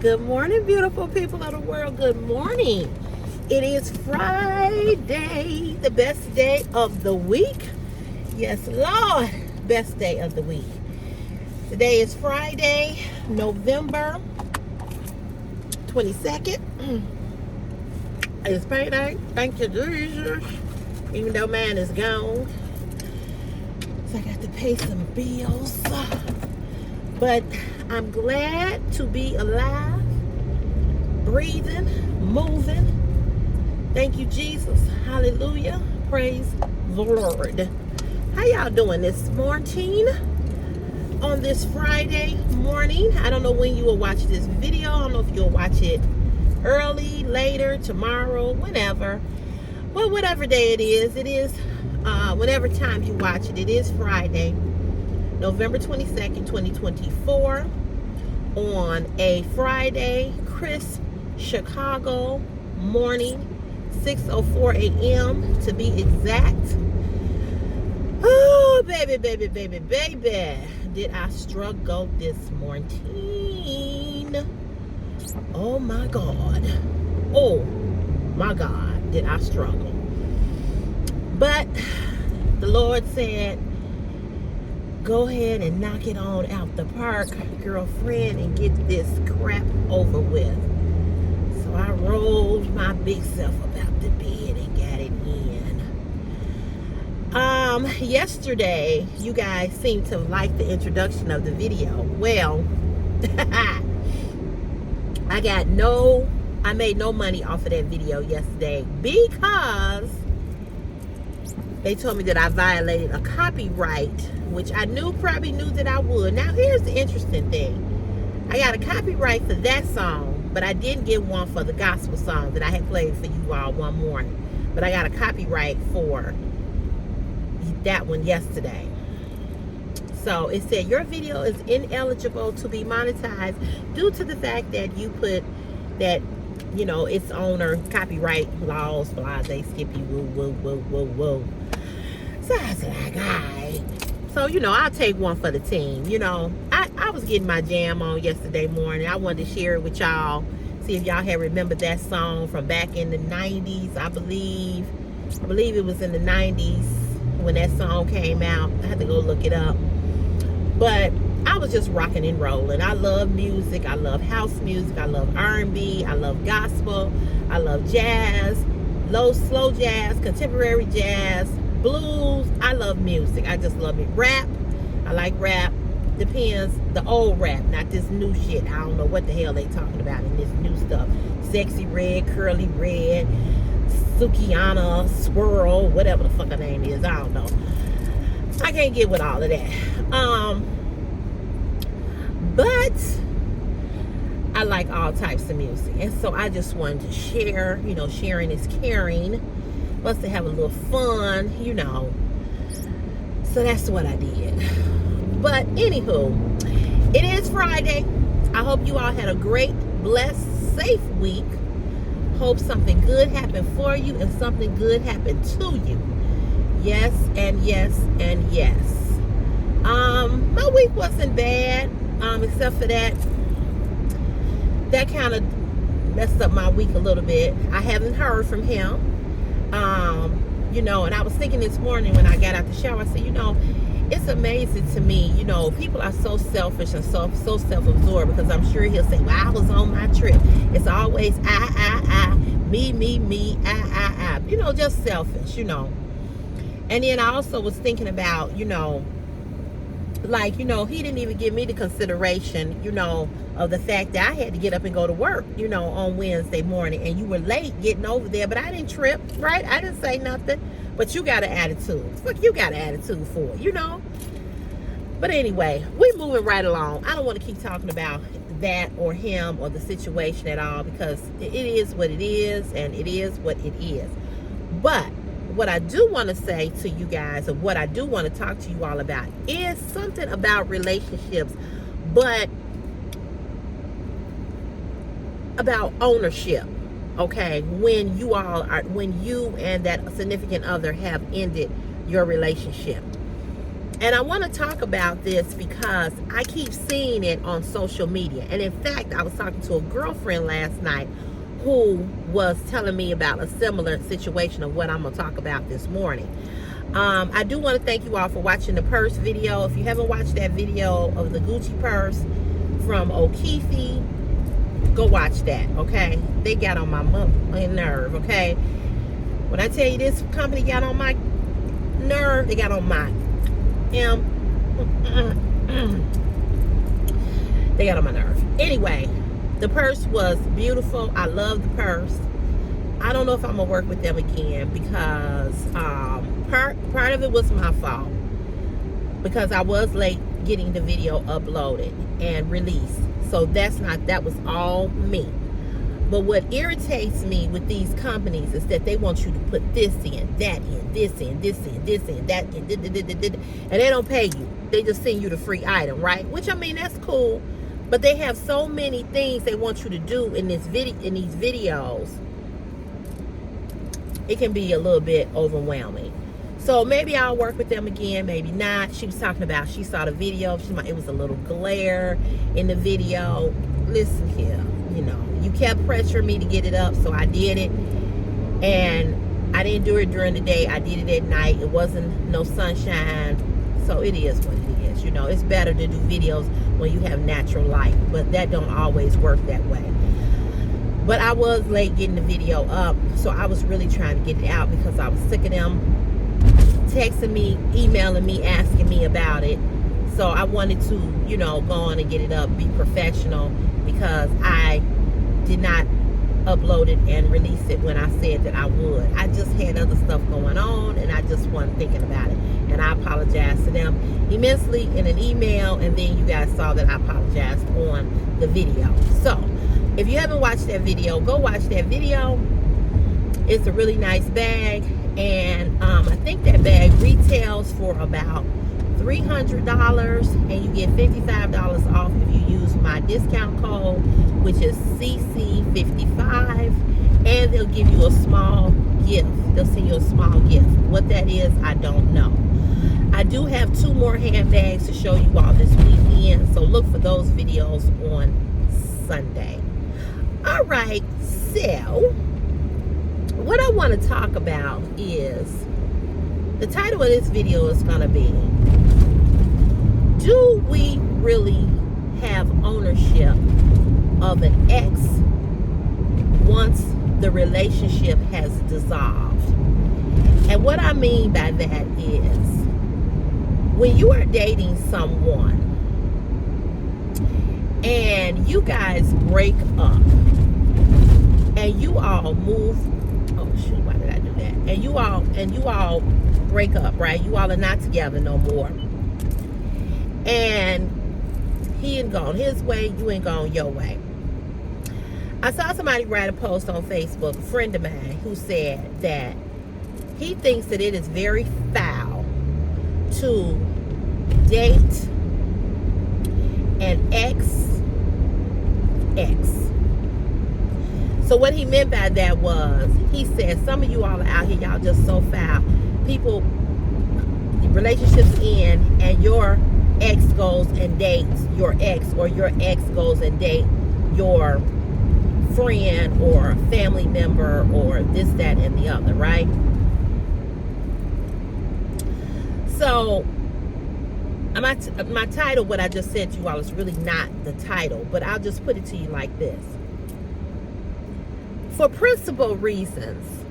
Good morning, beautiful people of the world. Good morning. It is Friday, the best day of the week. Yes, Lord, best day of the week. Today is Friday, November 22nd. It's payday. Thank you, Jesus. Even though mine is gone. So I got to pay some bills. But I'm glad to be alive, breathing, moving. Thank you, Jesus. Hallelujah. Praise the Lord. How y'all doing this morning? On this Friday morning. I don't know when you will watch this video. I don't know if you'll watch it early, later, tomorrow, whenever. Well, whatever day it is, whatever time you watch it, it is Friday, November 22nd, 2024. On a Friday, crisp Chicago morning, 6:04 a.m. to be exact. Oh, baby, baby, baby, baby. Did I struggle this morning? Oh, my God. Oh, my God, did I struggle. But the Lord said, go ahead and knock it on out the park, girlfriend, and get this crap over with. So I rolled my big self up out the bed and got it in. Yesterday, you guys seemed to like the introduction of the video. Well, I made no money off of that video yesterday because they told me that I violated a copyright, which I probably knew that I would. Now, here's the interesting thing. I got a copyright for that song, but I didn't get one for the gospel song that I had played for you all one morning. But I got a copyright for that one yesterday. So it said, your video is ineligible to be monetized due to the fact that you put that, its owner, copyright laws, blase, skippy, woo, woo, woo, woo, woo. So I was like, all right. So, I'll take one for the team. I was getting my jam on yesterday morning. I wanted to share it with y'all. See if y'all had remembered that song from back in the 90s, I believe. I believe it was in the 90s when that song came out. I had to go look it up. But I was just rocking and rolling. I love music. I love house music. I love R&B. I love gospel. I love jazz, slow jazz, contemporary jazz, blues. I love music. I just love it. Rap. I like rap. Depends. The old rap, not this new shit. I don't know what the hell they talking about in this new stuff. Sexy Red, Curly Red, Sukiana, Swirl, whatever the fuck her name is. I don't know. I can't get with all of that. But I like all types of music. And so I just wanted to share, sharing is caring. Plus to have a little fun, So that's what I did. But anywho, it is Friday. I hope you all had a great, blessed, safe week. Hope something good happened for you and something good happened to you. Yes, and yes, and yes. My week wasn't bad, except for that kind of messed up my week a little bit. I haven't heard from him. And I was thinking this morning when I got out the shower, I said, it's amazing to me, people are so selfish and so self-absorbed, because I'm sure he'll say, well, I was on my trip. It's always I, me, I. Just selfish, And then I also was thinking about, he didn't even give me the consideration, of the fact that I had to get up and go to work, on Wednesday morning, and you were late getting over there, but I didn't trip, right? I didn't say nothing, but you got an attitude. Fuck, you got an attitude for it, But anyway, we're moving right along. I don't want to keep talking about that or him or the situation at all, because it is what it is, and it is what it is. But what I do want to say to you guys, and what I do want to talk to you all about, is something about relationships, but about ownership. Okay, when you and that significant other have ended your relationship. And I want to talk about this because I keep seeing it on social media. And in fact, I was talking to a girlfriend last night who was telling me about a similar situation of what I'm going to talk about this morning. I do want to thank you all for watching the purse video. If you haven't watched that video of the Gucci purse from O'Keefe, go watch that, okay? They got on my nerve, okay? When I tell you this company got on my nerve, they got on my they got on my nerve. Anyway, the purse was beautiful. I love the purse. I don't know if I'm gonna work with them again because part of it was my fault because I was late getting the video uploaded and released. So that was all me. But what irritates me with these companies is that they want you to put this in, that in, this in, this in, this in, that in, and they don't pay you. They just send you the free item, right? Which, I mean, that's cool. But they have so many things they want you to do in these videos. It can be a little bit overwhelming. So maybe I'll work with them again, maybe not. She was talking about, she saw the video. It was a little glare in the video. Listen here, you know, you kept pressuring me to get it up, so I did it. And I didn't do it during the day. I did it at night. It wasn't no sunshine. So it is what it is. You know, it's better to do videos when you have natural light, but that don't always work that way. But I was late getting the video up, so I was really trying to get it out because I was sick of them texting me, emailing me, asking me about it. So I wanted to, you know, go on and get it up, be professional, because I did not upload it and release it when I said that I would. I just had other stuff going on and I just wasn't thinking about it. And I apologize to them immensely in an email, and then you guys saw that I apologized on the video. So if you haven't watched that video, go watch that video. It's a really nice bag, and I think that bag retails for about $300, and you get $55 off if you use my discount code, which is CC55, and they'll give you a small gift. They'll send you a small gift. What that is, I don't know. I do have 2 more handbags to show you all this weekend, so look for those videos on Sunday. All right, so what I want to talk about is, the title of this video is going to be, do we really have ownership of an ex once the relationship has dissolved? And what I mean by that is, when you are dating someone and you guys break up and you all move, oh shoot, why did I do that? And you all break up, right? You all are not together no more. And he ain't gone his way, you ain't gone your way. I saw somebody write a post on Facebook, a friend of mine, who said that he thinks that it is very foul to date an ex. So what he meant by that was, he said, some of you all are out here, y'all just so foul. People, relationships end, and your ex goes and dates your ex, or your ex goes and date your friend or family member or this, that, and the other, right? So my title, what I just said to you all, is really not the title, but I'll just put it to you like this. For principal reasons,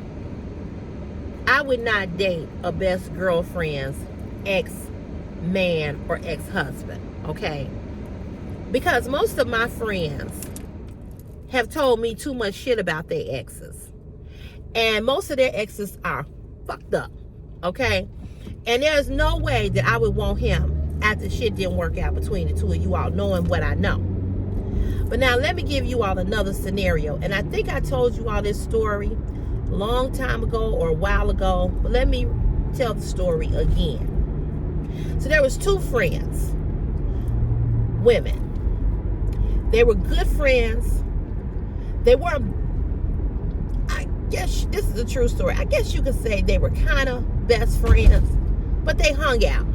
I would not date a best girlfriend's ex-man or ex-husband, okay? Because most of my friends have told me too much shit about their exes. And most of their exes are fucked up, okay? And there's no way that I would want him after shit didn't work out between the two of you all, knowing what I know. But now let me give you all another scenario. And I think I told you all this story a long time ago or a while ago, but let me tell the story again. So there was 2 friends, women. They were good friends. They were, I guess this is a true story, I guess you could say they were kind of best friends, but they hung out.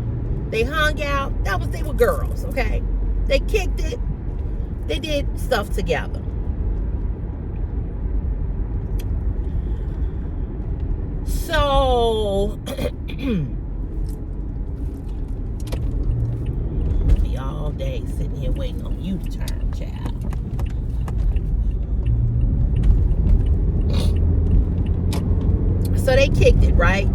They hung out. They were girls, okay? They kicked it. They did stuff together. So be all day sitting here waiting on you to turn, child. So they kicked it, right?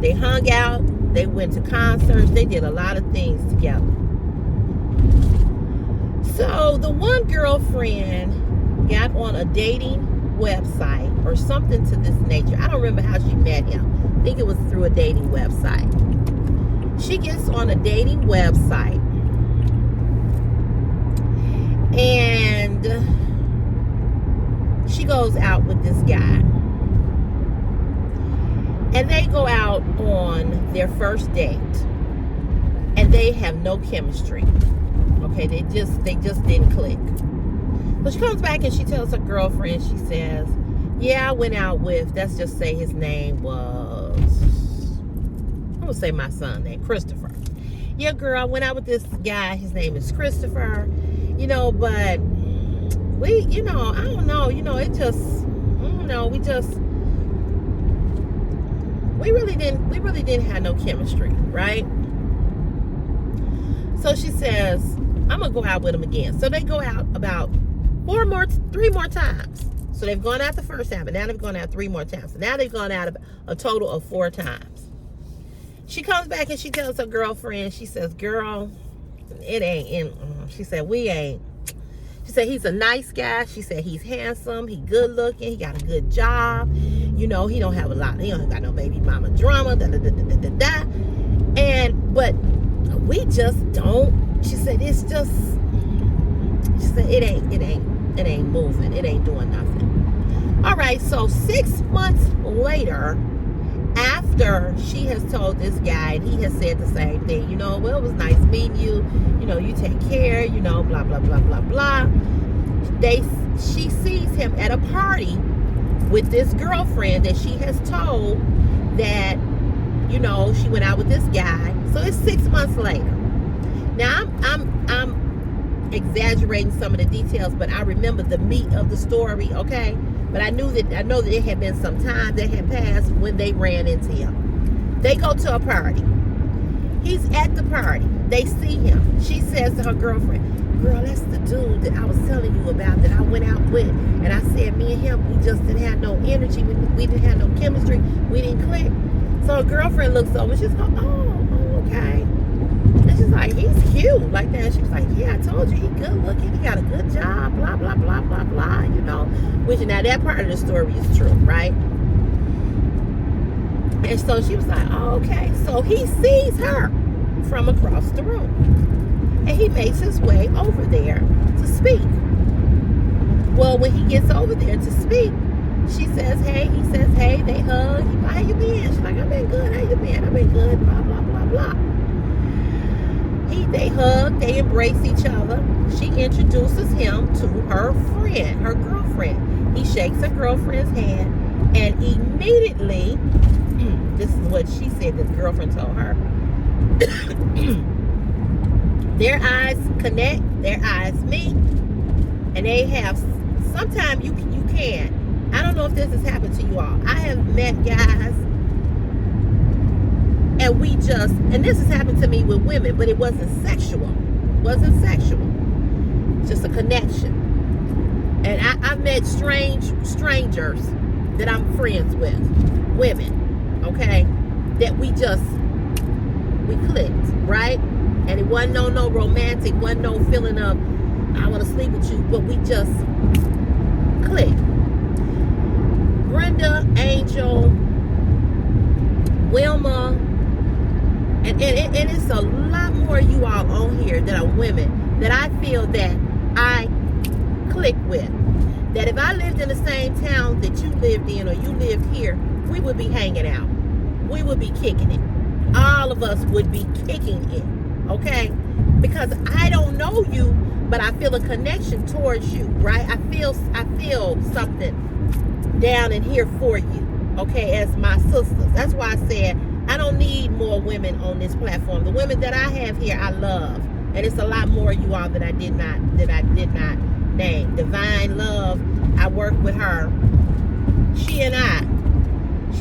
They hung out. They went to concerts. They did a lot of things together. So the one girlfriend got on a dating website or something to this nature. I don't remember how she met him. I think it was through a dating website. She gets on a dating website and she goes out with this guy. And they go out on their first date. And they have no chemistry. Okay, they just didn't click. So she comes back and she tells her girlfriend, she says, yeah, I went out with, let's just say his name was, I'm going to say my son's name, Christopher. Yeah, girl, I went out with this guy. His name is Christopher. You know, but we, you know, I don't know. You know, it just, you know, we really didn't have no chemistry, right? So she says, I'm going to go out with him again. So they go out about 3 more times. So they've gone out the first time, but now they've gone out 3 more times. So now they've gone out a total of 4 times. She comes back and she tells her girlfriend, she says, girl, it ain't in, she said, we ain't. She said, he's a nice guy. She said, he's handsome. He good looking. He got a good job. You know, he don't have a lot. He don't got no baby mama drama. But we just don't. She said, it's just, she said, it ain't moving. It ain't doing nothing. All right. So 6 months later, after she has told this guy, and he has said the same thing, you know, well, it was nice meeting you. You know, you take care, you know, blah, blah, blah, blah, blah. She sees him at a party with this girlfriend that she has told that, you know, she went out with this guy. So it's 6 months later. Now I'm exaggerating some of the details, but I remember the meat of the story, okay? But I know that it had been some time that had passed when they ran into him. They go to a party. He's at the party. They see him. She says to her girlfriend, girl, that's the dude that I was telling you about that I went out with. And I said, me and him, we just didn't have no energy. We didn't have no chemistry. We didn't click. So her girlfriend looks over. She's like, oh, okay. And she's like, he's cute. Like that. She was like, yeah, I told you, he good looking. He got a good job. Blah, blah, blah, blah, blah. You know. Which, now that part of the story is true, right? And so she was like, oh, okay. So he sees her from across the room. And he makes his way over there to speak. Well, when he gets over there to speak, she says, hey. He says, hey. They hug. He's like, how you been? She's like, I've been good. How you been? I've been good. Blah, blah, blah, blah. They hug. They embrace each other. She introduces him to her friend, her girlfriend. He shakes her girlfriend's hand. And immediately, this is what she said this girlfriend told her. Their eyes connect, their eyes meet, and they have, sometimes you can. I don't know if this has happened to you all. I have met guys, and we just, and this has happened to me with women, but it wasn't sexual. It wasn't sexual. Just a connection. And I've met strangers that I'm friends with, women, okay, that we clicked, right? And it wasn't no romantic, wasn't no feeling of, I want to sleep with you, but we just clicked. Brenda, Angel, Wilma, and it's a lot more of you all on here that are women that I feel that I click with. That if I lived in the same town that you lived in or you lived here, we would be hanging out. We would be kicking it. All of us would be kicking it, okay? Because I don't know you, but I feel a connection towards you, right? I feel something down in here for you, okay, as my sisters. That's why I said I don't need more more women on this platform. The women that I have here, I love, and it's a lot more, you all, that I did not name. Divine Love, I worked with her. She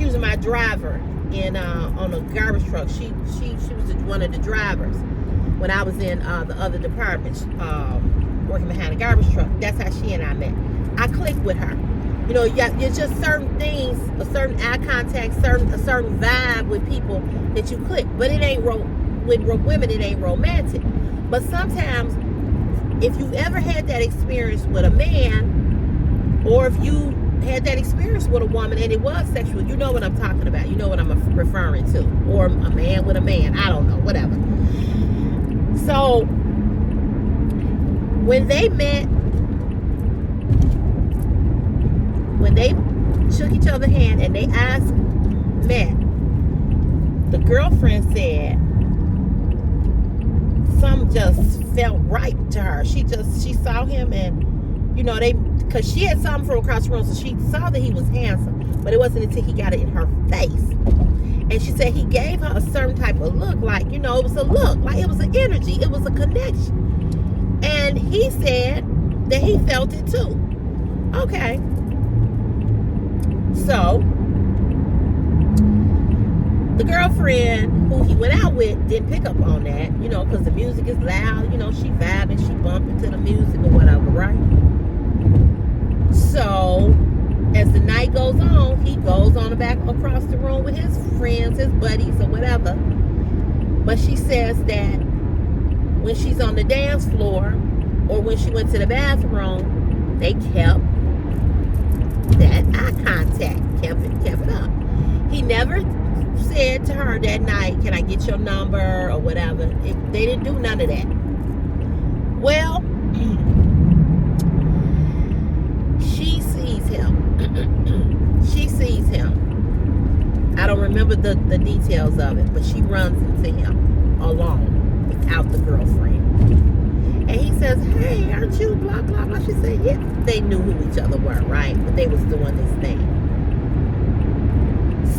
was my driver in on a garbage truck. She was one of the drivers when I was in the other departments, working behind a garbage truck. That's how she and I met. I clicked with her. You know, there's just certain things, a certain eye contact, a certain vibe with people that you click. But it ain't with women, it ain't romantic. But sometimes, if you've ever had that experience with a man, or if you had that experience with a woman and it was sexual, you know what I'm talking about. You know what I'm referring to. Or a man with a man. I don't know. Whatever. So, when they met, when they shook each other's hand and their eyes met, the girlfriend said something just felt right to her. She saw him, and you know, because she had something from across the room, so she saw that he was handsome, but it wasn't until he got it in her face. And she said he gave her a certain type of look, like, you know, it was a look, like it was an energy, it was a connection. And he said that he felt it too. Okay. So, the girlfriend who he went out with didn't pick up on that, you know, because the music is loud, you know, she vibing, she bumping to the music or whatever, right? So, as the night goes on, he goes on back across the room with his friends, his buddies, or whatever. But she says that when she's on the dance floor, or when she went to the bathroom, they kept that eye contact, kept it up. He never said to her that night, "Can I get your number?" or whatever. They didn't do none of that. Well, she sees him. I don't remember the details of it, but she runs into him alone without the girlfriend. And he says, "Hey, aren't you blah, blah, blah?" She said, "Yeah." They knew who each other were, right? But they was doing this thing.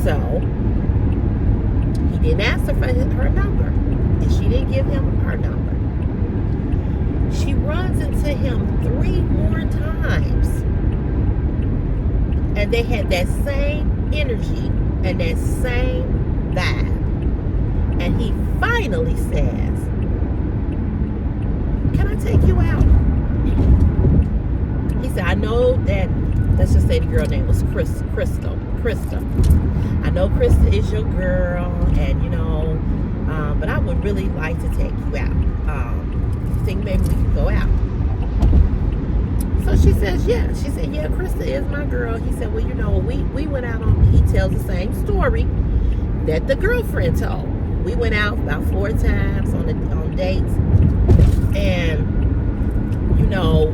So, he didn't ask her for her number. And she didn't give him her number. She runs into him 3 more times. And they had that same energy and that same vibe. And he finally says, "Can I take you out?" He said, "I know that," let's just say the girl name was Krista. "I know Krista is your girl, and you know, but I would really like to take you out. You think maybe we could go out?" So she says, "Yeah." She said, "Yeah, Krista is my girl." He said, "Well, you know, we went out on," he tells the same story that the girlfriend told. "We went out about 4 times on dates, and you know,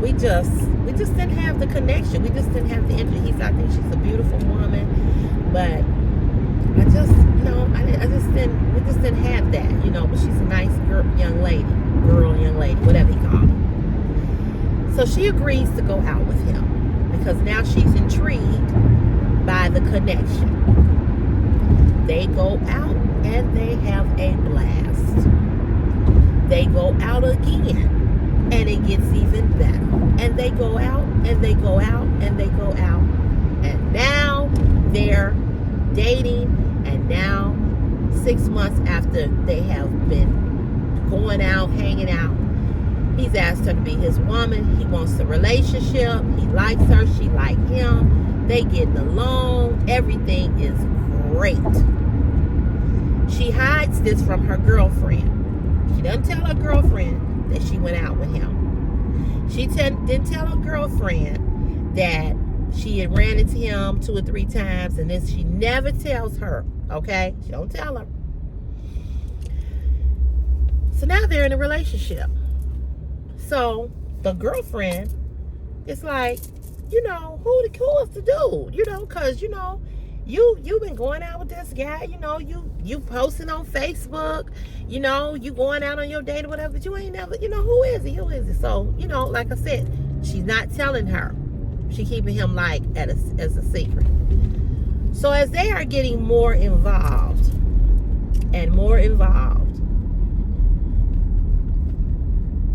we just didn't have the connection. We just didn't have the energy." He said, "I think she's a beautiful woman, but we just didn't have that, you know, but she's a nice young lady, whatever he called her." So she agrees to go out with him because now she's intrigued by the connection. They go out and they have a blast. They go out again and it gets even better. And they go out and they go out and they go out. And now they're dating, and now 6 months after they have been going out, hanging out, he's asked her to be his woman. He wants a relationship. He likes her. She likes him. They getting along. Everything is great. She hides this from her girlfriend. She doesn't tell her girlfriend that she went out with him. She didn't tell her girlfriend that she had ran into him 2 or 3 times, and this she never tells her, okay? She don't tell her. So now they're in a relationship. So the girlfriend is like, you know, who is the dude? You know, because, you know, you've been going out with this guy, you know, you posting on Facebook, you know, you going out on your date or whatever, but you ain't never, you know, who is he? So, you know, like I said, she's not telling her. She keeping him like as a secret. So as they are getting more involved and more involved,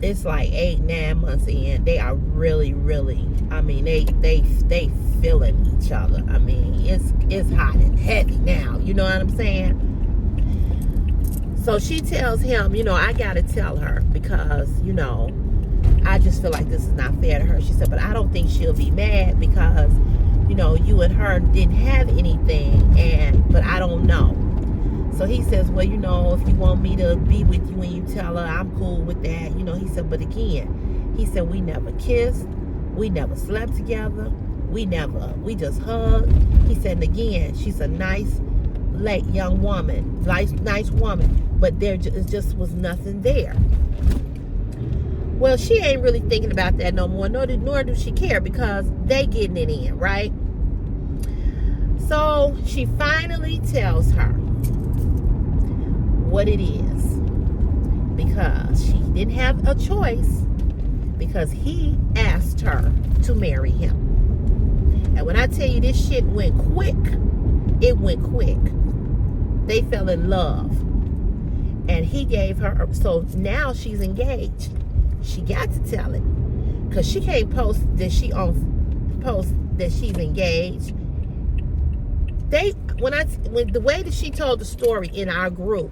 it's like 8-9 months in, they are really, I mean, they feeling each other. I mean, it's hot and heavy now, you know what I'm saying? So she tells him, I gotta tell her because, I just feel like this is not fair to her. She said, but I don't think she'll be mad because, you and her didn't have anything, but I don't know. So he says, well, if you want me to be with you and you tell her, I'm cool with that. He said, but again, he said, we never kissed. We never slept together. We just hugged. He said, and again, she's a nice, late young woman, nice woman, but there just was nothing there. Well, she ain't really thinking about that no more, nor do she care because they getting it in, right? So she finally tells her what it is because she didn't have a choice because he asked her to marry him. And when I tell you this shit went quick, it went quick. They fell in love. And he gave her, so now she's engaged. She got to tell it because she can't post that she's engaged. When the way that she told the story in our group,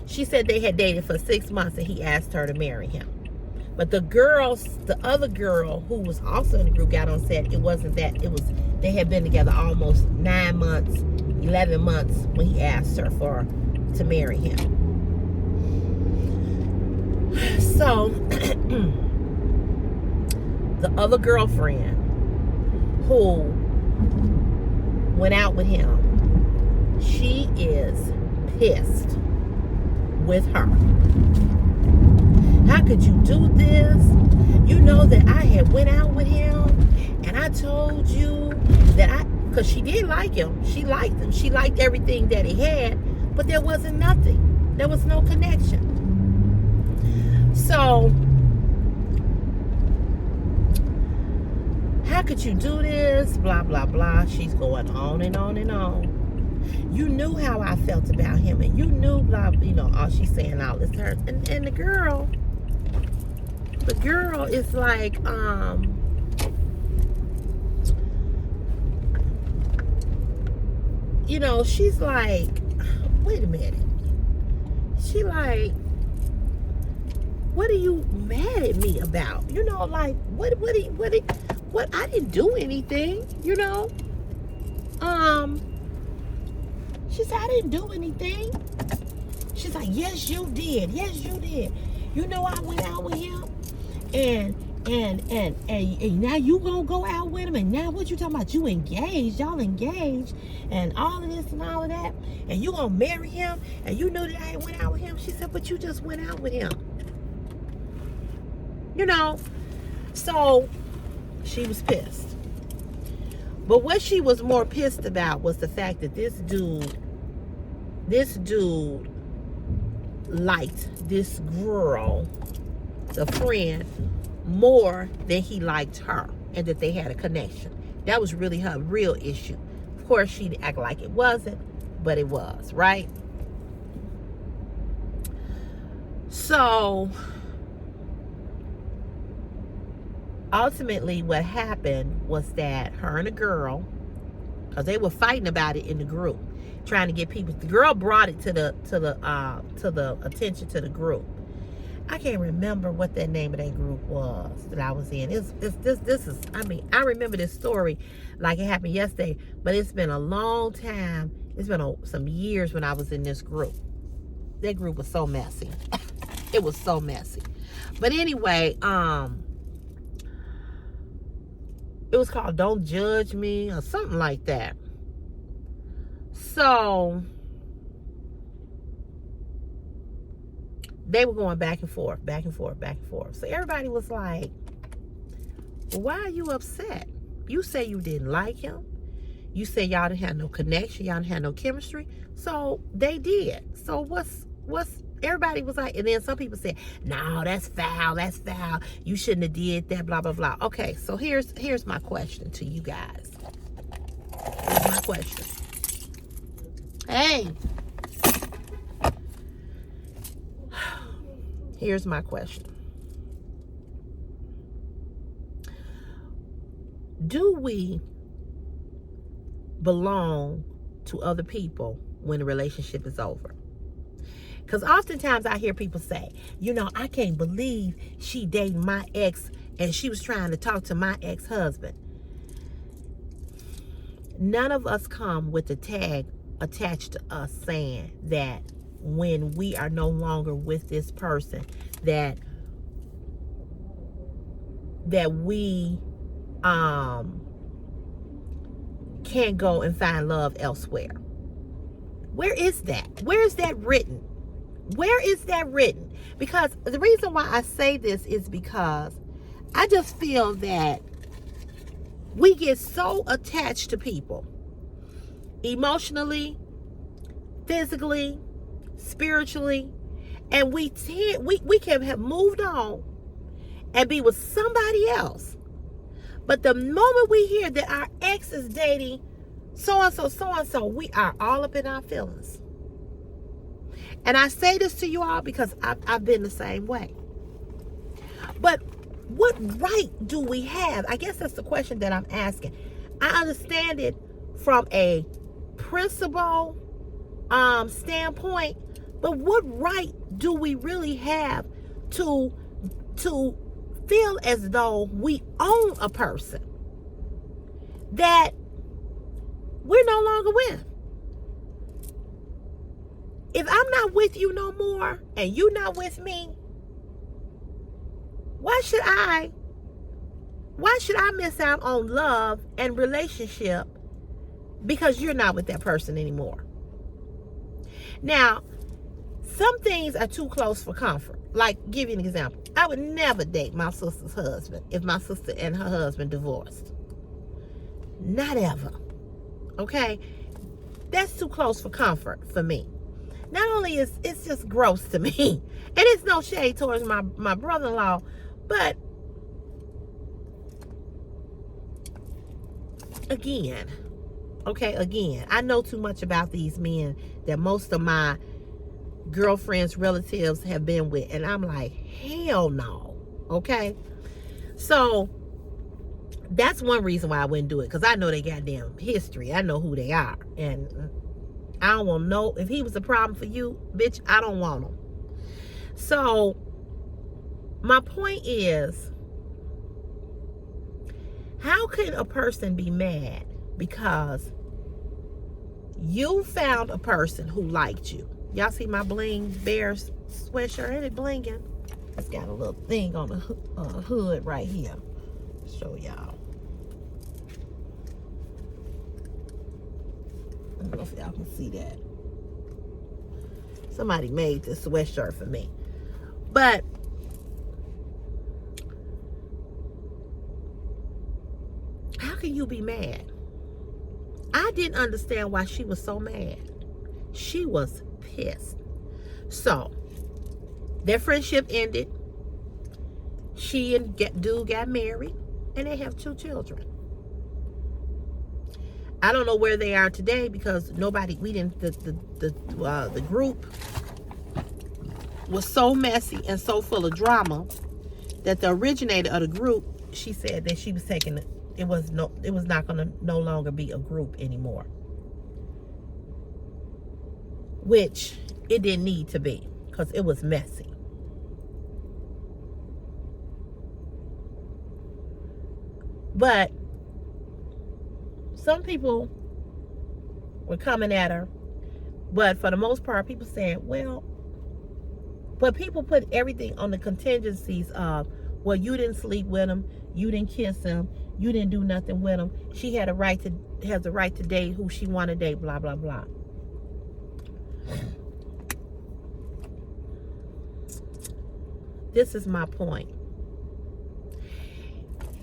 she said they had dated for 6 months and he asked her to marry him. But the other girl who was also in the group got on set. It wasn't that. They had been together almost 9 months, 11 months when he asked her to marry him. So the other girlfriend who went out with him, she is pissed with her. How could you do this? You know that I had went out with him and I told you that because she did like him. She liked him. She liked everything that he had, but there wasn't nothing. There was no connection. So, how could you do this? Blah, blah, blah. She's going on and on and on. You knew how I felt about him, and you knew, blah, all she's saying, all this hurt. And the girl is like, she's like, wait a minute. She like, what are you mad at me about? Like, what? I didn't do anything, She said, I didn't do anything. She's like, yes, you did. Yes, you did. I went out with him and now you gonna go out with him and now what you talking about? You engaged, y'all engaged and all of this and all of that and you gonna marry him and you knew that I went out with him. She said, but you just went out with him. So she was pissed. But what she was more pissed about was the fact that this dude liked this girl, the friend, more than he liked her, and that they had a connection. That was really her real issue. Of course, she'd act like it wasn't, but it was, right? So ultimately what happened was that her and the girl, because they were fighting about it in the group, trying to get people, the girl brought it to the attention to the group. I can't remember what that name of that group was that I was in. I remember this story like it happened yesterday, but it's been a long time. It's been some years when I was in this group. That group was so messy. It was so messy. But anyway, it was called Don't Judge Me or something like that. So they were going back and forth, back and forth, back and forth. So everybody was like, well, why are you upset? You say you didn't like him. You say y'all didn't have no connection. Y'all didn't have no chemistry. So they did. So what's everybody was like, and then some people said, no, that's foul. That's foul. You shouldn't have did that, blah, blah, blah. Okay, so here's my question to you guys. my question. Hey. Here's my question. Do we belong to other people when the relationship is over? Because oftentimes I hear people say, you know, I can't believe she dated my ex and she was trying to talk to my ex-husband. None of us come with a tag attached to us saying that when we are no longer with this person, that we can't go and find love elsewhere. Where is that? Where is that written? Where is that written? Because the reason why I say this is because I just feel that we get so attached to people emotionally, physically, spiritually, and we can have moved on and be with somebody else. But the moment we hear that our ex is dating so-and-so, we are all up in our feelings. And I say this to you all because I've been the same way. But what right do we have? I guess that's the question that I'm asking. I understand it from a principle standpoint, but what right do we really have to feel as though we own a person that we're no longer with? If I'm not with you no more and you're not with me, why should I miss out on love and relationship because you're not with that person anymore? Now, some things are too close for comfort. Like, give you an example. I would never date my sister's husband if my sister and her husband divorced. Not ever. Okay? That's too close for comfort for me. Not only is it's just gross to me, and it's no shade towards my brother-in-law, but again, I know too much about these men that most of my girlfriends, relatives have been with, and I'm like, hell no. Okay? So that's one reason why I wouldn't do it, because I know they goddamn history. I know who they are, and I don't want to know. If he was a problem for you, bitch, I don't want him. So my point is, how can a person be mad because you found a person who liked you? Y'all see my bling bears sweatshirt? Ain't it blinging? It's got a little thing on the hood right here. Show y'all. I don't know if y'all can see that. Somebody made this sweatshirt for me. But how can you be mad? I didn't understand why she was so mad. She was pissed. So their friendship ended. She and dude got married, and they have 2 children. I don't know where they are today because the group was so messy and so full of drama that the originator of the group, she said that she was taking it was not going to no longer be a group anymore, which it didn't need to be because it was messy. But some people were coming at her, but for the most part, people saying, well, but people put everything on the contingencies of, well, you didn't sleep with him, you didn't kiss him, you didn't do nothing with him. She has the right to date who she want to date, blah, blah, blah. This is my point.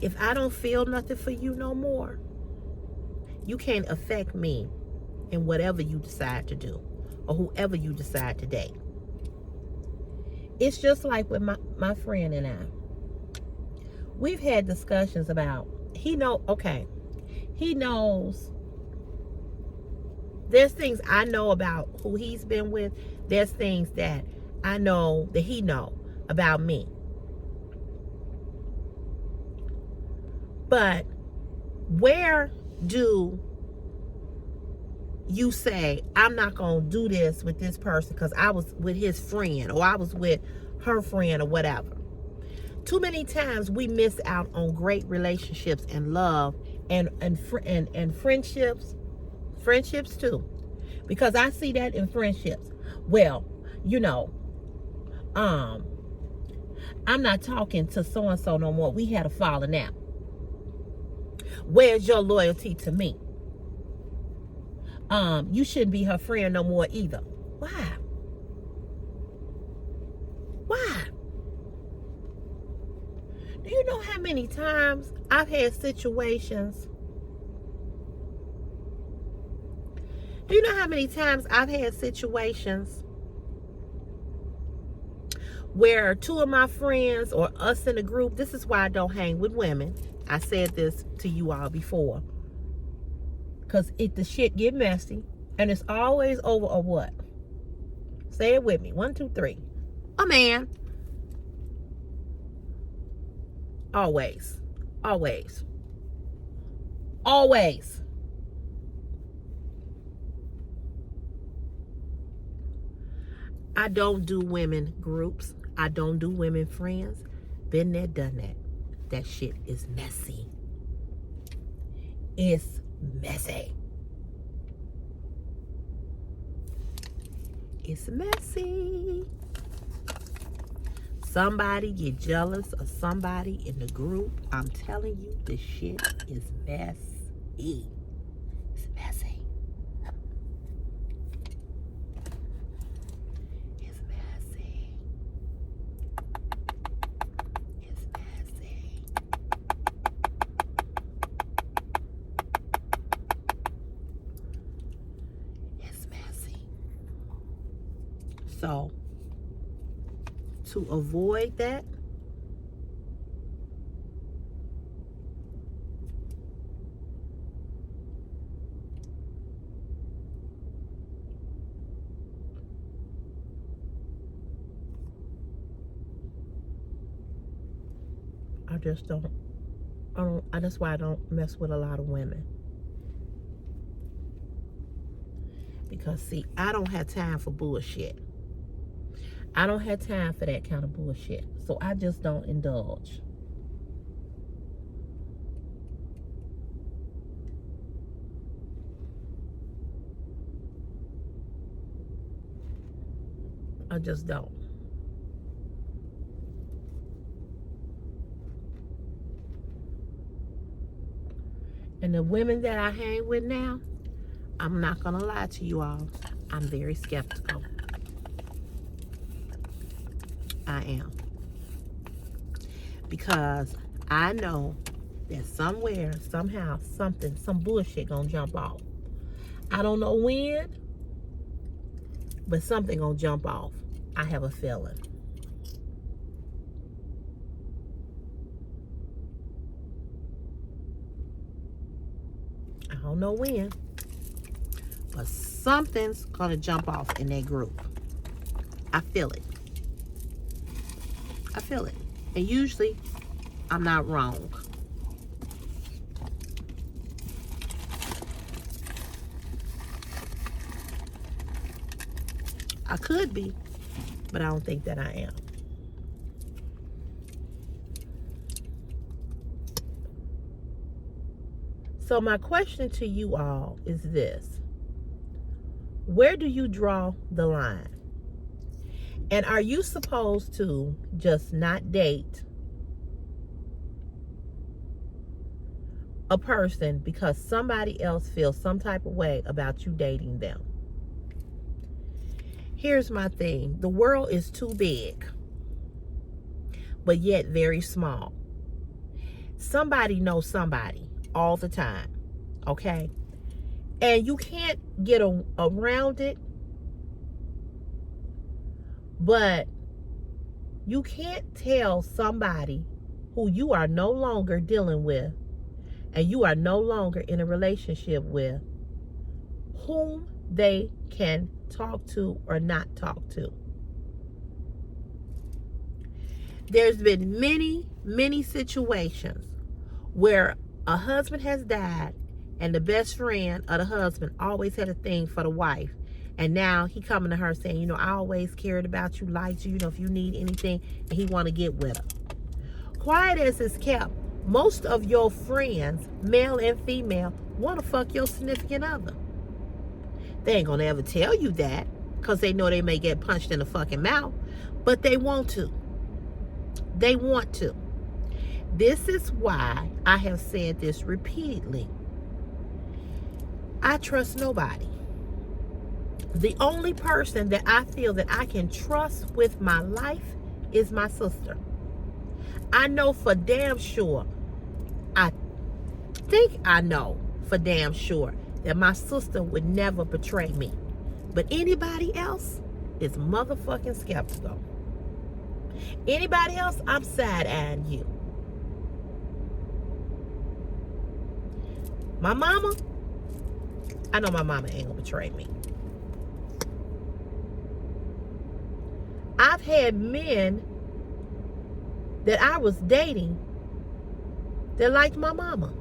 If I don't feel nothing for you no more, you can't affect me in whatever you decide to do or whoever you decide to date. It's just like with my friend and I. We've had discussions about, he knows There's things I know about who he's been with. There's things that I know that he know about me. But where do you say, I'm not going to do this with this person because I was with his friend or I was with her friend or whatever? Too many times we miss out on great relationships and love and friendships too, because I see that in friendships. Well, I'm not talking to so and so no more. We had a falling out. Where's your loyalty to me? You shouldn't be her friend no more either. Why? Why? Do you know how many times I've had situations? Do you know how many times I've had situations where two of my friends or us in a group, this is why I don't hang with women. I said this to you all before. Because the shit get messy. And it's always over a what? Say it with me. 1, 2, 3. A man. Always. Always. Always. I don't do women groups. I don't do women friends. Been there, done that. That shit is messy. It's messy. It's messy. Somebody get jealous of somebody in the group. I'm telling you, this shit is messy. It's messy. It's messy. It's messy. It's messy. So, to avoid that, that's why I don't mess with a lot of women. Because see, I don't have time for bullshit. I don't have time for that kind of bullshit. So I just don't indulge. I just don't. And the women that I hang with now, I'm not gonna lie to you all, I'm very skeptical. I am. Because I know that somewhere, somehow, some bullshit gonna jump off. I don't know when, but something gonna jump off. I have a feeling. I don't know when, but something's gonna jump off in that group. I feel it. I feel it. And usually, I'm not wrong. I could be, but I don't think that I am. So my question to you all is this. Where do you draw the line? And are you supposed to just not date a person because somebody else feels some type of way about you dating them? Here's my thing. The world is too big, but yet very small. Somebody knows somebody all the time, okay? And you can't get around it, but you can't tell somebody who you are no longer dealing with and you are no longer in a relationship with whom they can talk to or not talk to. There's been many situations where a husband has died and the best friend of the husband always had a thing for the wife. And now he coming to her saying, I always cared about you, liked you, if you need anything, and he want to get with her. Quiet as it's kept, most of your friends, male and female, want to fuck your significant other. They ain't going to ever tell you that because they know they may get punched in the fucking mouth, but they want to. They want to. This is why I have said this repeatedly. I trust nobody. The only person that I feel that I can trust with my life is my sister. I know for damn sure, I think I know for damn sure that my sister would never betray me. But anybody else is motherfucking skeptical. Anybody else, I'm side-eyeing you. My mama, I know my mama ain't gonna betray me. I've had men that I was dating that liked my mama.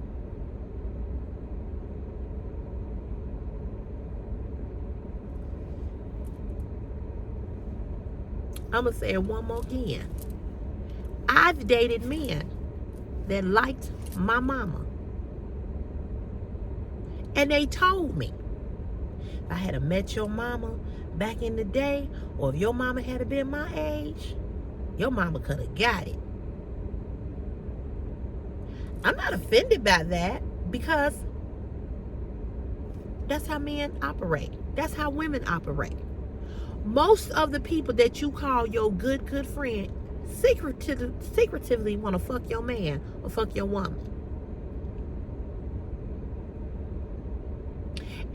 I'm going to say it one more again. I've dated men that liked my mama. And they told me, if I had met your mama back in the day, or if your mama had been my age, your mama could have got it. I'm not offended by that because that's how men operate. That's how women operate. Most of the people that you call your good friend secretively want to fuck your man or fuck your woman.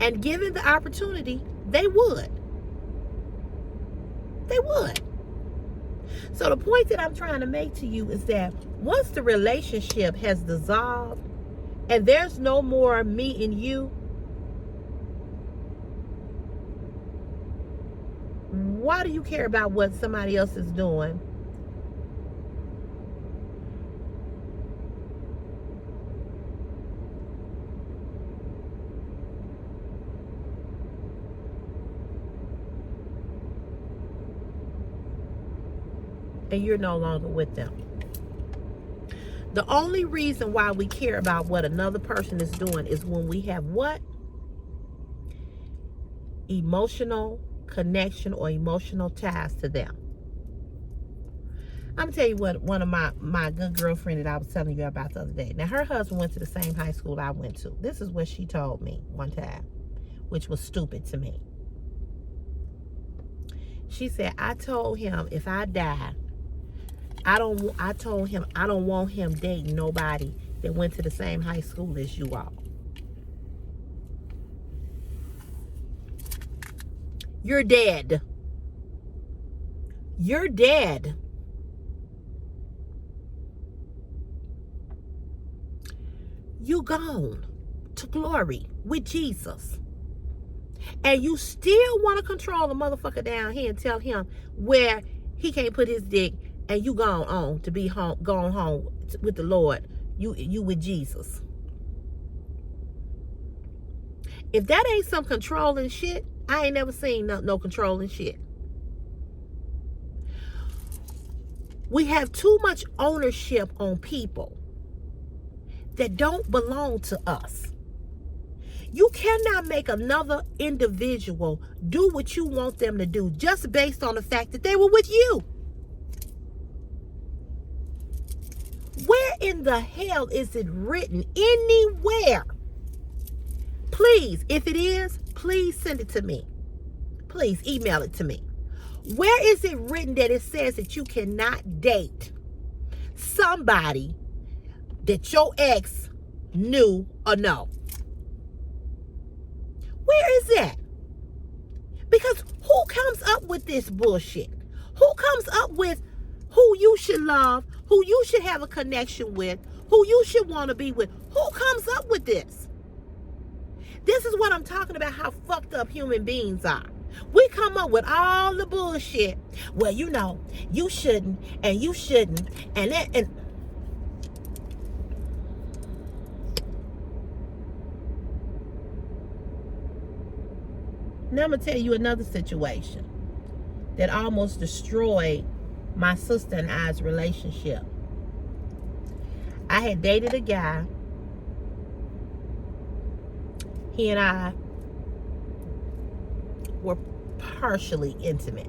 And given the opportunity, they would. They would. So the point that I'm trying to make to you is that once the relationship has dissolved and there's no more me and you, why do you care about what somebody else is doing? And you're no longer with them. The only reason why we care about what another person is doing is when we have what? Emotional connection or emotional ties to them. I'm gonna tell you what one of my good girlfriend that I was telling you about the other day. Now her husband went to the same high school I went to. This is what she told me one time, which was stupid to me. She said, I told him if I die, I told him I don't want him dating nobody that went to the same high school as you all. You're dead. You're dead. You gone to glory with Jesus. And you still want to control the motherfucker down here and tell him where he can't put his dick, and you gone on to be gone home with the Lord. You with Jesus. If that ain't some controlling shit, I ain't never seen no controlling shit. We have too much ownership on people that don't belong to us. You cannot make another individual do what you want them to do just based on the fact that they were with you. Where in the hell is it written anywhere? Please, if it is, please send it to me. Please email it to me. Where is it written that it says that you cannot date somebody that your ex knew or know? Where is that? Because who comes up with this bullshit? Who comes up with who you should love, who you should have a connection with, who you should want to be with? Who comes up with this? This is what I'm talking about, how fucked up human beings are. We come up with all the bullshit. Well, you know, you shouldn't, and you shouldn't, and that, and now I'm gonna tell you another situation that almost destroyed my sister and I's relationship. I had dated a guy. He and I were partially intimate.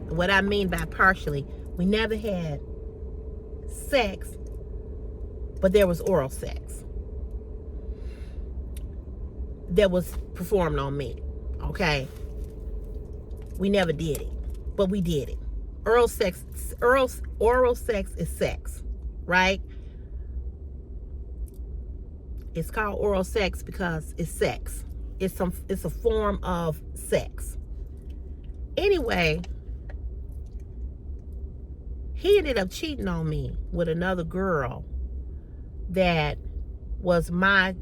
What I mean by partially, we never had sex, but there was oral sex that was performed on me. Okay? We never did it, but we did it. Oral sex is sex, right? It's called oral sex because it's sex. It's a form of sex. Anyway, he ended up cheating on me with another girl that was my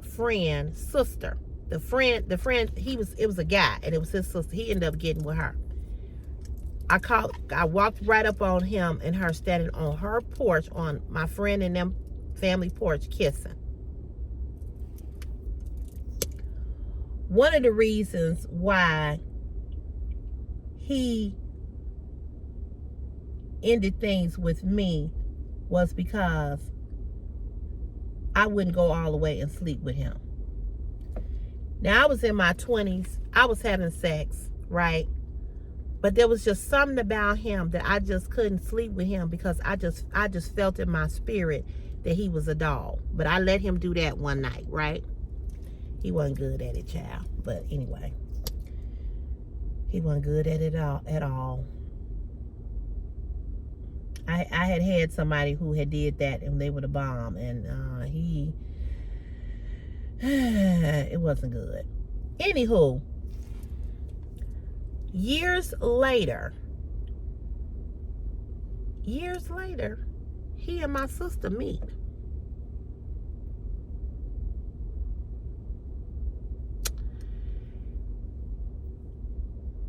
friend's sister. The friend, it was a guy, and it was his sister. He ended up getting with her. I walked right up on him and her standing on her porch, on my friend and them family porch, kissing. One of the reasons why he ended things with me was because I wouldn't go all the way and sleep with him. Now, I was in my 20s. I was having sex, right? But there was just something about him that I just couldn't sleep with him because I just felt in my spirit that he was a dog. But I let him do that one night, right? He wasn't good at it, child. But anyway, he wasn't good at it at all. I had somebody who had did that, and they were the bomb, and it wasn't good. Anywho, years later, he and my sister meet.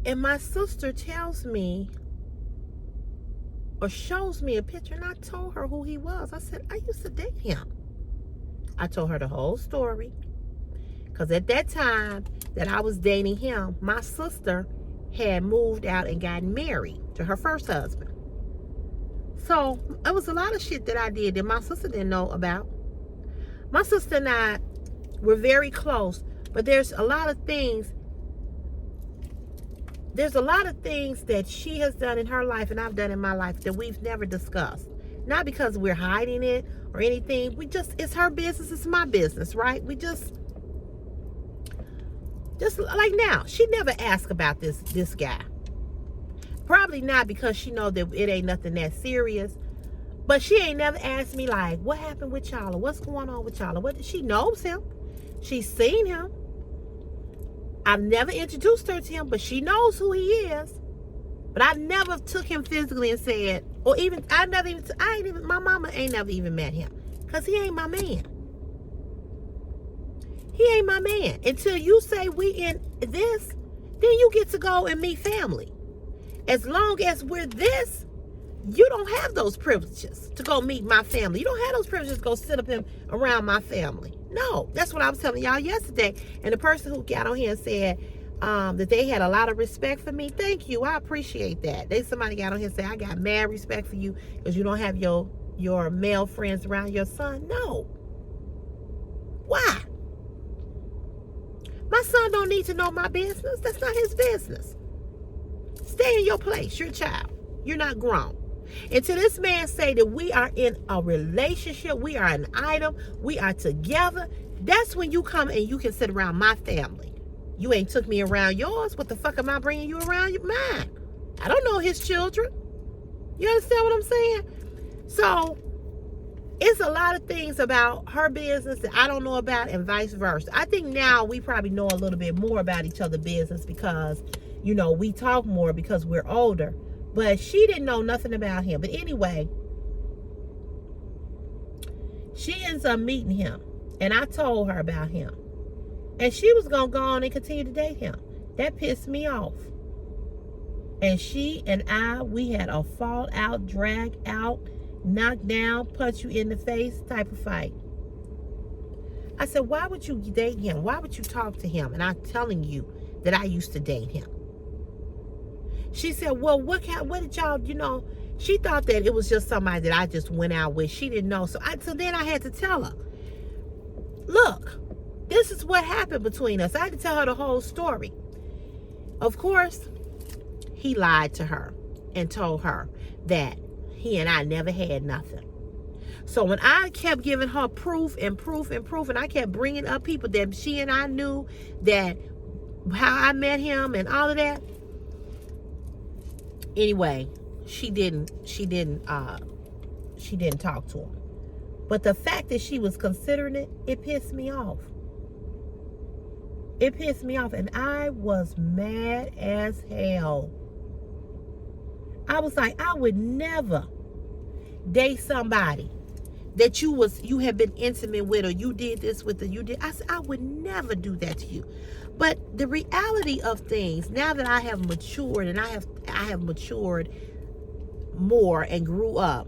And my sister tells me or shows me a picture, and I told her who he was. I said, I used to date him. I told her the whole story. Because at that time that I was dating him, my sister had moved out and gotten married to her first husband. So it was a lot of shit that I did that my sister didn't know about. My sister and I were very close, but there's a lot of things that she has done in her life and I've done in my life that we've never discussed. Not because we're hiding it or anything. It's her business, it's my business, right? We just like now, she never asked about this guy. Probably not because she know that it ain't nothing that serious. But she ain't never asked me like, what happened with y'all? Or what's going on with y'all? Or she knows him. She's seen him. I've never introduced her to him, but she knows who he is. But I never took him physically and said, or even, my mama ain't never even met him. Because he ain't my man. He ain't my man. Until you say we in this, then you get to go and meet family. As long as we're this, you don't have those privileges to go meet my family. You don't have those privileges to go sit up around my family. No, that's what I was telling y'all yesterday. And the person who got on here and said that they had a lot of respect for me, thank you. I appreciate that. Somebody got on here and said, I got mad respect for you because you don't have your male friends around your son. No. Why? My son don't need to know my business. That's not his business. Stay in your place. You're a child. You're not grown. Until this man say that we are in a relationship, we are an item, we are together, that's when you come and you can sit around my family. You ain't took me around yours. What the fuck am I bringing you around mine? I don't know his children. You understand what I'm saying? So, it's a lot of things about her business that I don't know about and vice versa. I think now we probably know a little bit more about each other's business because, you know, we talk more because we're older. But she didn't know nothing about him. But anyway, she ends up meeting him. And I told her about him. And she was going to go on and continue to date him. That pissed me off. And she and I, we had a fall out, drag out, knock down, punch you in the face type of fight. I said, why would you date him? Why would you talk to him? And I'm telling you that I used to date him. She said, well, what did y'all, she thought that it was just somebody that I just went out with. She didn't know. So then I had to tell her, look, this is what happened between us. I had to tell her the whole story. Of course, he lied to her and told her that he and I never had nothing. So when I kept giving her proof and proof and proof, and I kept bringing up people that she and I knew, that how I met him and all of that. Anyway, she didn't talk to him. But the fact that she was considering it pissed me off. It pissed me off, and I was mad as hell. I was like, I would never date somebody that you have been intimate with, or you did this with, I said, I would never do that to you. But the reality of things, now that I have matured, and I have matured more and grew up,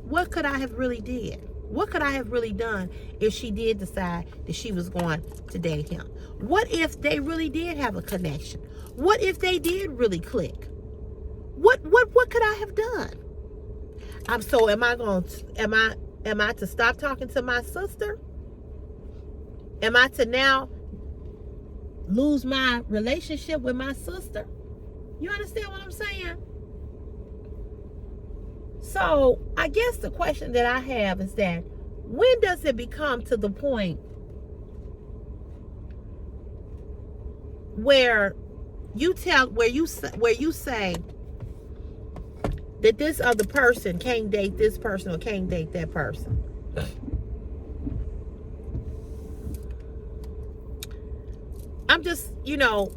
what could I have really did? What could I have really done if she did decide that she was going to date him? What if they really did have a connection? What if they did really click? What could I have done? Am I to stop talking to my sister? Am I to now lose my relationship with my sister? You understand what I'm saying? So I guess the question that I have is that, when does it become to the point where you say that this other person can't date this person or can't date that person? I'm just, I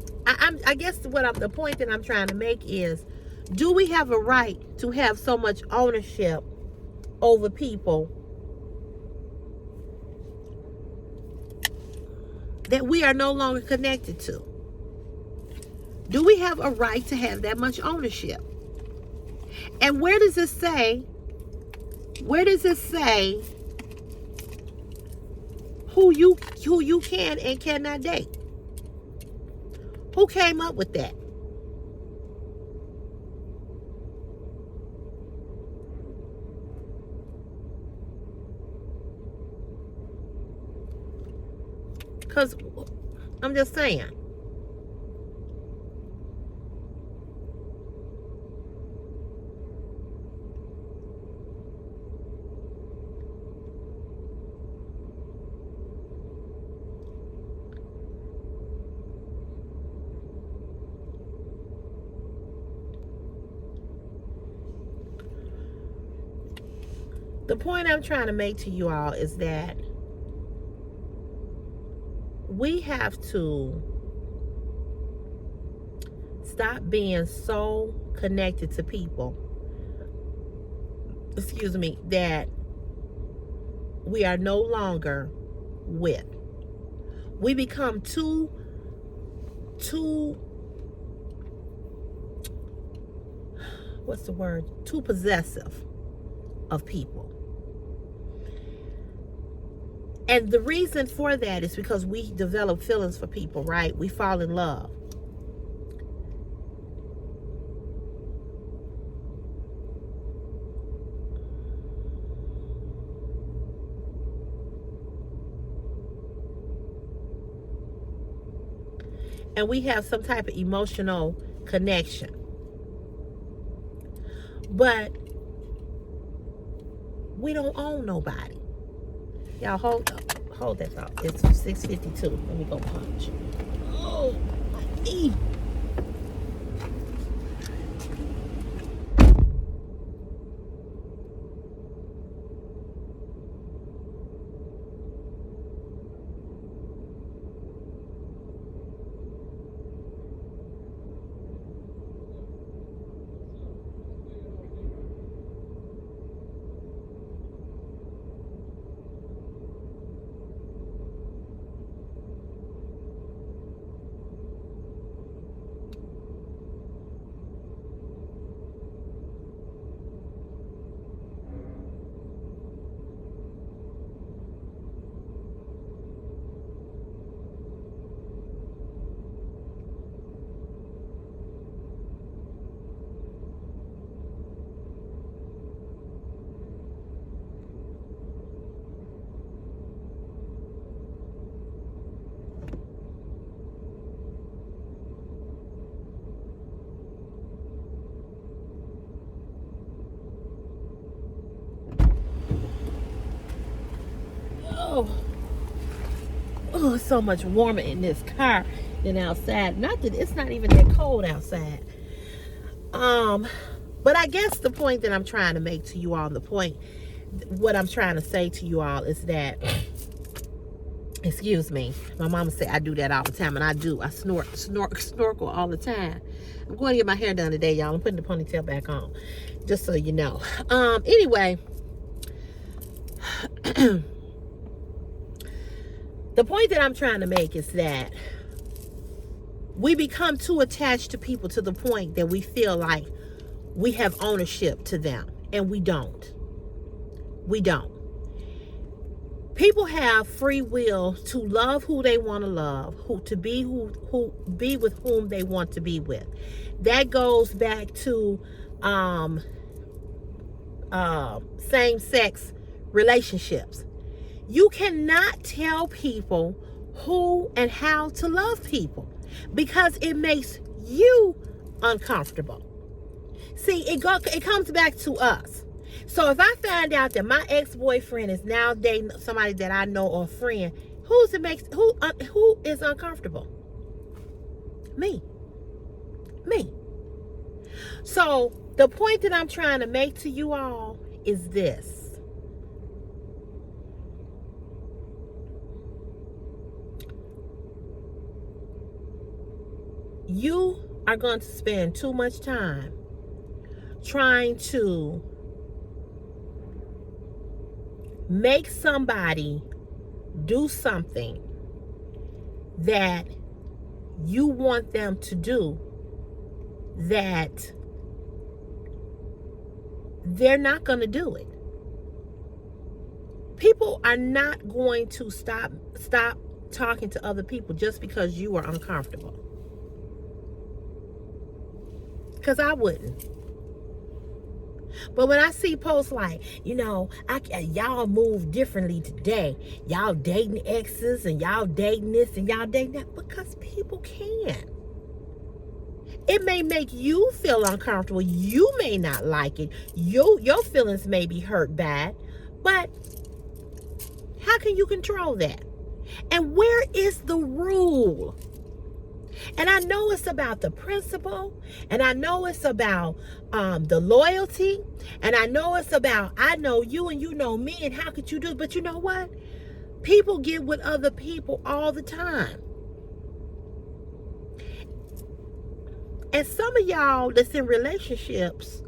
guess the point that I'm trying to make is, do we have a right to have so much ownership over people that we are no longer connected to? Do we have a right to have that much ownership? And where does it say who you can and cannot date? Who came up with that? Because I'm just saying. The point I'm trying to make to you all is that we have to stop being so connected to people, that we are no longer with. We become too possessive of people. And the reason for that is because we develop feelings for people, right? We fall in love. And we have some type of emotional connection. But we don't own nobody. Y'all hold that thought. It's 6:52. Let me go punch. Oh, my knee. Oh, it's so much warmer in this car than outside. Not that it's not even that cold outside. But I guess the point that I'm trying to make to you all, what I'm trying to say to you all is that, excuse me, my mama said I do that all the time, and I do. I snorkel all the time. I'm going to get my hair done today, y'all. I'm putting the ponytail back on, just so you know. Anyway, the point that I'm trying to make is that we become too attached to people to the point that we feel like we have ownership to them, and we don't. We don't. People have free will to love who they want to love, who be with whom they want to be with. That goes back to same-sex relationships. You cannot tell people who and how to love people because it makes you uncomfortable. See, it comes back to us. So if I find out that my ex-boyfriend is now dating somebody that I know or a friend, who is uncomfortable? Me. So the point that I'm trying to make to you all is this. You are going to spend too much time trying to make somebody do something that you want them to do that they're not going to do it. People are not going to stop talking to other people just because you are uncomfortable. Because I wouldn't. But when I see posts like, y'all move differently today. Y'all dating exes and y'all dating this and y'all dating that, because people can. It may make you feel uncomfortable. You may not like it. Your feelings may be hurt by it. But how can you control that? And where is the rule? And I know it's about the principle, and I know it's about the loyalty, and I know it's about, I know you and you know me, and how could you do it? But you know what? People get with other people all the time. And some of y'all that's in relationships,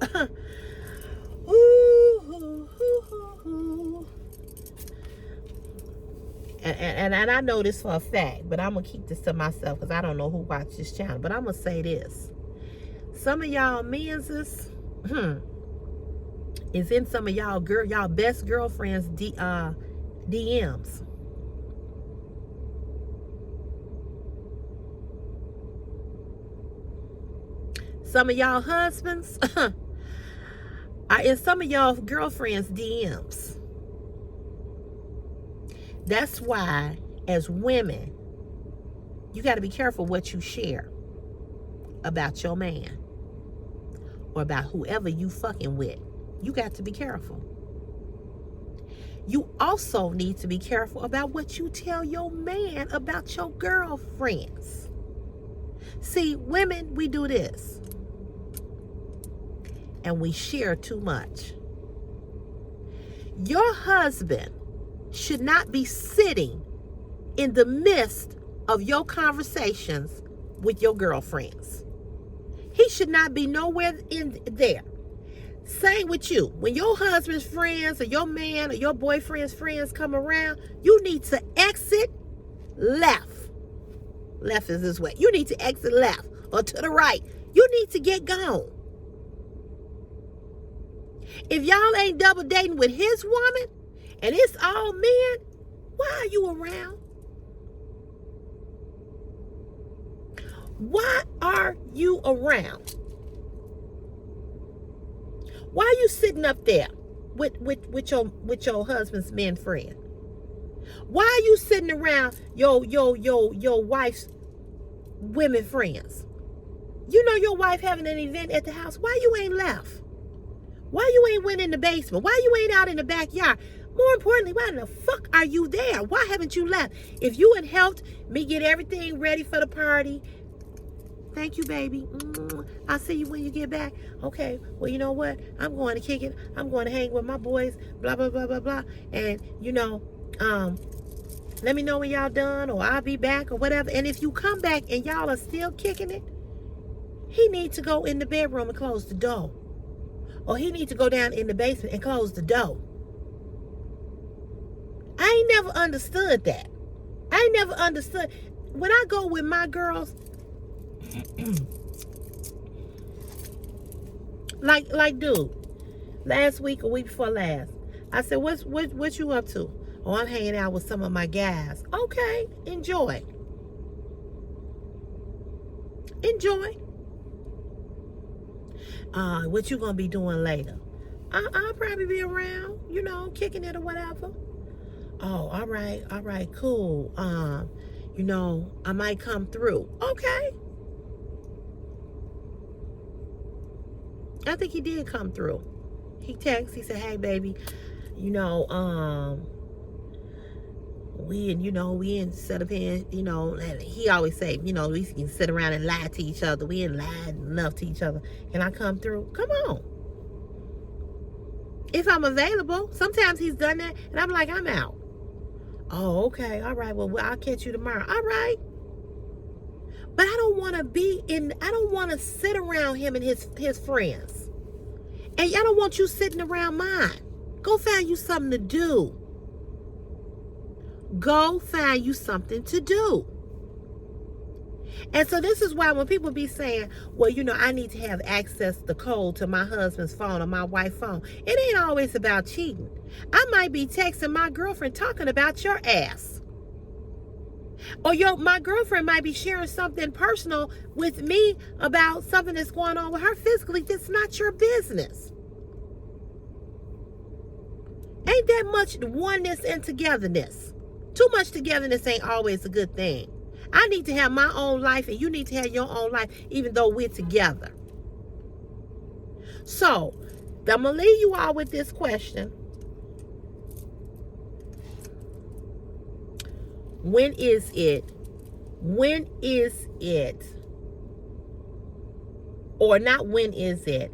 and I know this for a fact, but I'm going to keep this to myself because I don't know who watches this channel. But I'm going to say this. Some of y'all men's is in some of y'all best girlfriends' DMs. Some of y'all husbands are in some of y'all girlfriends' DMs. That's why, as women, you got to be careful what you share about your man or about whoever you fucking with. You got to be careful. You also need to be careful about what you tell your man about your girlfriends. See, women, we do this. And we share too much. Your husband should not be sitting in the midst of your conversations with your girlfriends. He should not be nowhere in there. Same with you. When your husband's friends or your man or your boyfriend's friends come around, you need to exit left. Left is this way. You need to exit left or to the right. You need to get gone. If y'all ain't double dating with his woman and it's all men, why are you around? Why are you around? Why are you sitting up there with your husband's man friend? Why are you sitting around your wife's women friends? You know your wife having an event at the house. Why you ain't left? Why you ain't went in the basement? Why you ain't out in the backyard? More importantly, why in the fuck are you there? Why haven't you left? If you had helped me get everything ready for the party, thank you, baby. I'll see you when you get back. Okay, well, you know what? I'm going to kick it. I'm going to hang with my boys, blah, blah, blah, blah, blah. And, let me know when y'all done, or I'll be back, or whatever. And if you come back and y'all are still kicking it, he needs to go in the bedroom and close the door. Or he needs to go down in the basement and close the door. I ain't never understood that. I ain't never understood. When I go with my girls, like dude, last week or week before last, I said, what you up to? Oh, I'm hanging out with some of my guys. Okay, enjoy. Enjoy. What you gonna be doing later? I'll probably be around, kicking it or whatever. Oh, all right, cool. I might come through. Okay. I think he did come through. He texted, he said, hey baby, we in set up here, and he always say, we can sit around and lie to each other. We ain't lied enough to each other. Can I come through? Come on. If I'm available. Sometimes he's done that, and I'm like, I'm out. Oh, okay. All right. Well, I'll catch you tomorrow. All right. But I don't want to sit around him and his friends. And I don't want you sitting around mine. Go find you something to do. Go find you something to do. And so this is why when people be saying, well, I need to have access the code to my husband's phone or my wife's phone. It ain't always about cheating. I might be texting my girlfriend talking about your ass. Or my girlfriend might be sharing something personal with me about something that's going on with her physically. That's not your business. Ain't that much oneness and togetherness. Too much togetherness ain't always a good thing. I need to have my own life and you need to have your own life, even though we're together. So, I'm going to leave you all with this question. When is it? Or not when is it?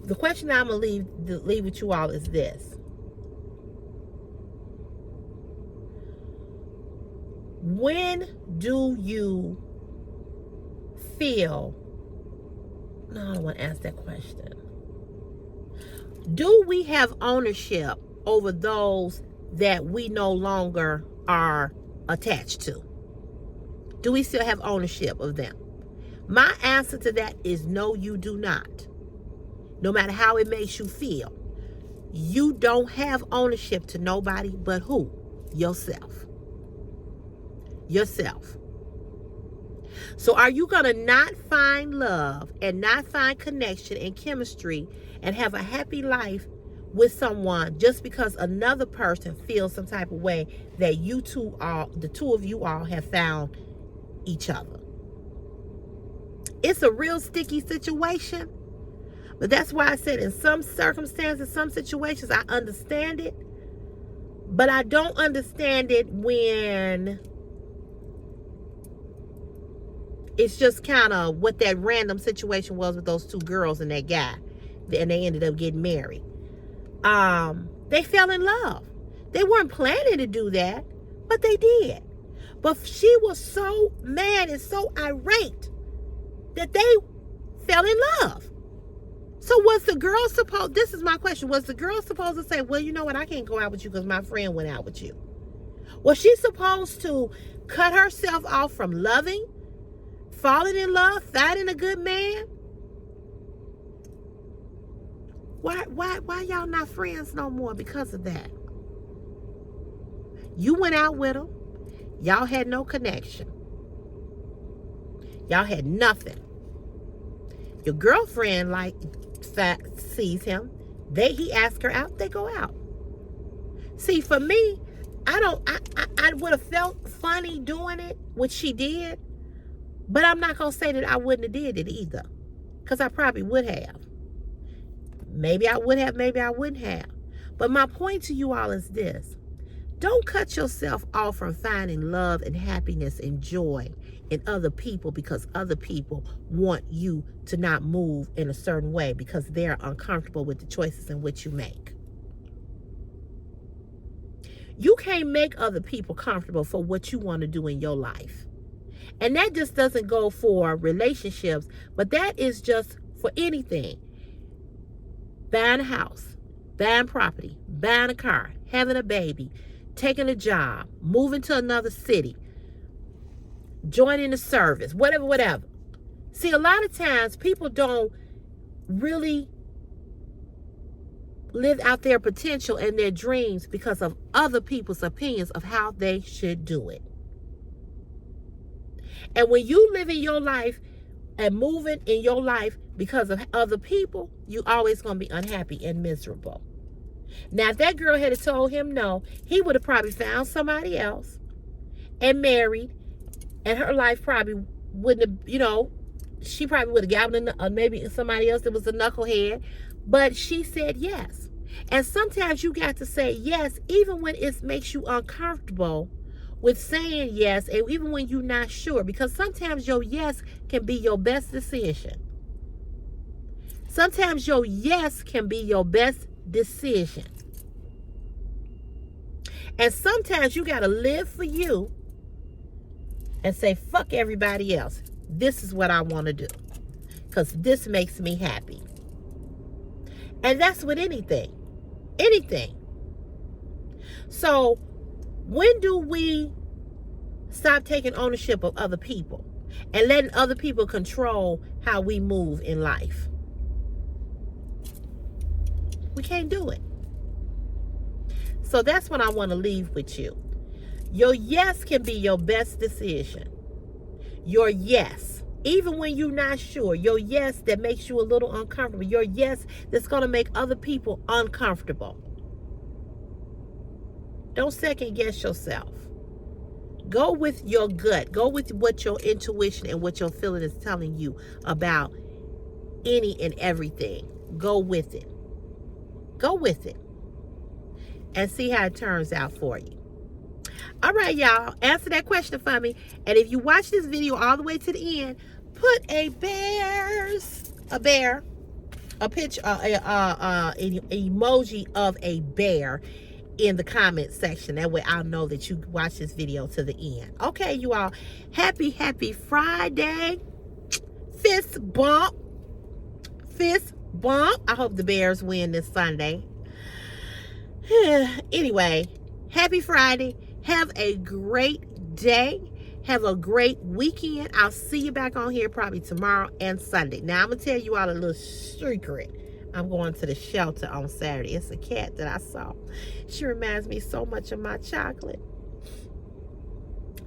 The question I'm going to leave with you all is this. When do you feel... No, I don't want to ask that question. Do we have ownership over those that we no longer are attached to? Do we still have ownership of them? My answer to that is no, you do not. No matter how it makes you feel. You don't have ownership to nobody but who? Yourself. Yourself. So are you going to not find love and not find connection and chemistry and have a happy life with someone just because another person feels some type of way that the two of you all have found each other? It's a real sticky situation. But that's why I said in some circumstances, some situations, I understand it. But I don't understand it when it's just kind of what that random situation was with those two girls and that guy. And they ended up getting married. They fell in love. They weren't planning to do that, but they did. But she was so mad and so irate that they fell in love. So was the girl supposed, this is my question, was the girl supposed to say, well, you know what, I can't go out with you because my friend went out with you? Was she supposed to cut herself off from loving, falling in love, finding a good man? Why y'all not friends no more because of that? You went out with him. Y'all had no connection. Y'all had nothing. Your girlfriend sees him. He asks her out, they go out. See, for me, I would have felt funny doing it, which she did, but I'm not going to say that I wouldn't have did it either, because I probably would have. Maybe I would have, maybe I wouldn't have. But my point to you all is this. Don't cut yourself off from finding love and happiness and joy in other people because other people want you to not move in a certain way because they're uncomfortable with the choices in which you make. You can't make other people comfortable for what you want to do in your life. And that just doesn't go for relationships, but that is just for anything. Buying a house, buying property, buying a car, having a baby, taking a job, moving to another city, joining the service, whatever. See, a lot of times people don't really live out their potential and their dreams because of other people's opinions of how they should do it. And when you live in your life and moving in your life because of other people, you always going to be unhappy and miserable. Now, if that girl had told him no, he would have probably found somebody else and married, and her life probably wouldn't have, she probably would have gotten maybe somebody else that was a knucklehead, but she said yes. And sometimes you got to say yes, even when it makes you uncomfortable with saying yes, and even when you're not sure, because sometimes your yes can be your best decision. Sometimes your yes can be your best decision. And sometimes you got to live for you and say, fuck everybody else. This is what I want to do because this makes me happy. And that's with anything. So when do we stop taking ownership of other people and letting other people control how we move in life? We can't do it. So that's what I want to leave with you. Your yes can be your best decision. Your yes, even when you're not sure, your yes that makes you a little uncomfortable, your yes that's going to make other people uncomfortable. Don't second guess yourself. Go with your gut. Go with what your intuition and what your feeling is telling you about any and everything. Go with it. Go with it. And see how it turns out for you. All right, y'all. Answer that question for me. And if you watch this video all the way to the end, put a picture, emoji of a bear in the comment section. That way I'll know that you watch this video to the end. Okay, you all. Happy Friday. Fist bump. I hope the Bears win this Sunday. Anyway, happy Friday. Have a great day. Have a great weekend. I'll see you back on here probably tomorrow and Sunday. Now, I'm going to tell you all a little secret. I'm going to the shelter on Saturday. It's a cat that I saw. She reminds me so much of my chocolate.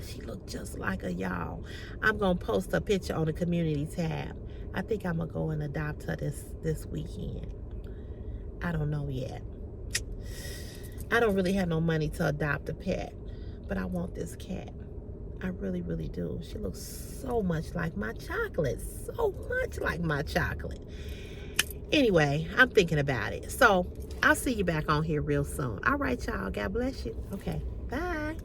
She looked just like her, y'all. I'm going to post a picture on the community tab. I think I'm going to go and adopt her this weekend. I don't know yet. I don't really have no money to adopt a pet, but I want this cat. I really, really do. She looks so much like my chocolate. So much like my chocolate. Anyway, I'm thinking about it. So, I'll see you back on here real soon. All right, y'all. God bless you. Okay. Bye.